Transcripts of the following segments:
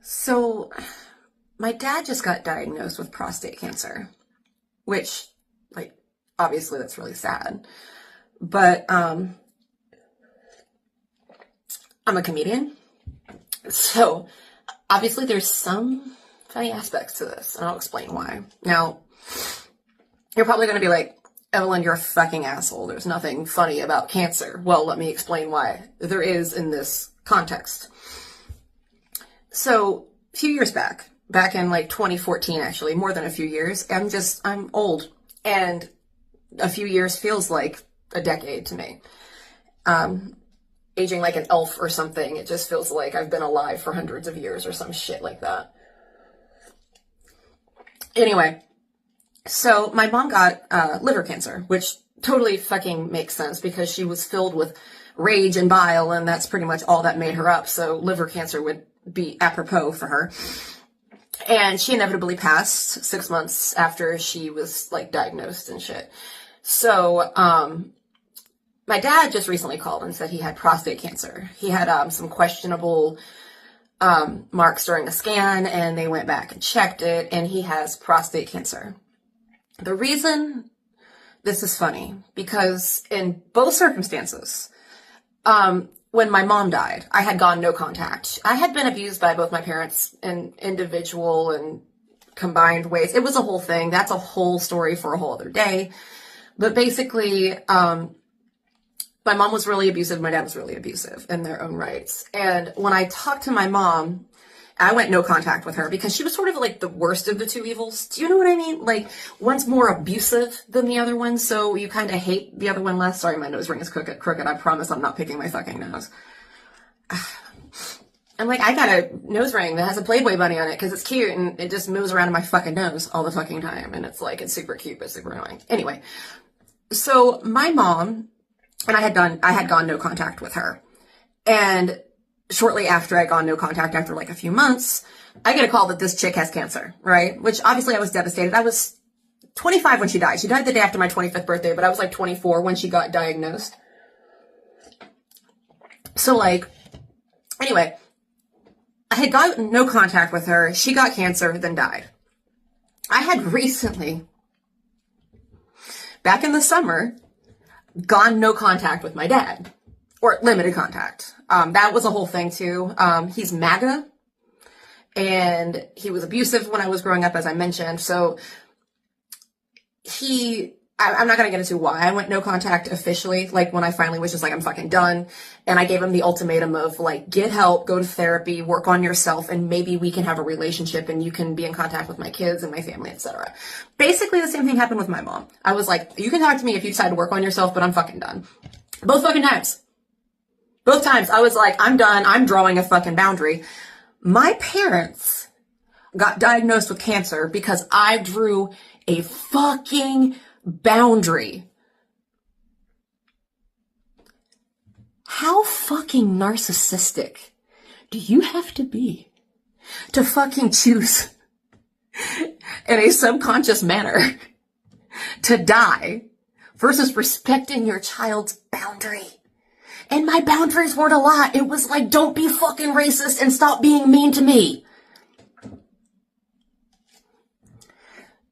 So, my dad just got diagnosed with prostate cancer, which, like, obviously that's really sad. But I'm a comedian, so obviously there's some funny aspects to this, and I'll explain why. Now, you're probably going to be like, Evelyn, you're a fucking asshole. There's nothing funny about cancer. Well, let me explain why. There is in this context. So, a few years back in like 2014, actually, more than a few years, I'm old. And a few years feels like a decade to me. Aging like an elf or something, it just feels like I've been alive for hundreds of years or some shit like that. Anyway, so my mom got liver cancer, which totally fucking makes sense because she was filled with rage and bile, and that's pretty much all that made her up. So liver cancer would be apropos for her. And she inevitably passed 6 months after she was like diagnosed and shit. So, my dad just recently called and said he had prostate cancer. He had some questionable marks during a scan, and they went back and checked it, and he has prostate cancer. The reason this is funny, because in both circumstances, when my mom died, I had gone no contact. I had been abused by both my parents in individual and combined ways. It was a whole thing. That's a whole story for a whole other day. But basically, my mom was really abusive. My dad was really abusive in their own rights. And when I talked to my mom, I went no contact with her because she was sort of like the worst of the two evils. Do you know what I mean? Like, one's more abusive than the other one, so you kind of hate the other one less. Sorry, my nose ring is crooked. I promise I'm not picking my fucking nose. I'm like, I got a nose ring that has a Playboy bunny on it because it's cute and it just moves around in my fucking nose all the fucking time. And it's like, it's super cute, but super annoying. Anyway, so my mom and I had gone no contact with her. And shortly after I'd gone no contact, after like a few months, I get a call that this chick has cancer, right? Which obviously I was devastated. I was 25 when she died. She died the day after my 25th birthday, but I was like 24 when she got diagnosed. So like, anyway, I had gotten no contact with her. She got cancer, then died. I had recently, back in the summer, gone no contact with my dad, or limited contact. That was a whole thing too. He's MAGA, and he was abusive when I was growing up, as I mentioned. So I'm not going to get into why I went no contact officially, like when I finally was just like, I'm fucking done. And I gave him the ultimatum of like, get help, go to therapy, work on yourself, and maybe we can have a relationship and you can be in contact with my kids and my family, etc. Basically, the same thing happened with my mom. I was like, you can talk to me if you decide to work on yourself, but I'm fucking done. Both fucking times. Both times I was like, I'm done. I'm drawing a fucking boundary. My parents got diagnosed with cancer because I drew a fucking boundary. How fucking narcissistic do you have to be to fucking choose in a subconscious manner to die versus respecting your child's boundary? And my boundaries weren't a lot. It was like, don't be fucking racist and stop being mean to me.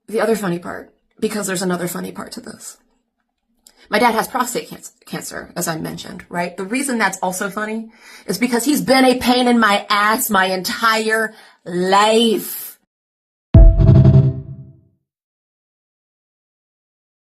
The other funny part, because there's another funny part to this. My dad has prostate cancer, as I mentioned, right? The reason that's also funny is because he's been a pain in my ass my entire life.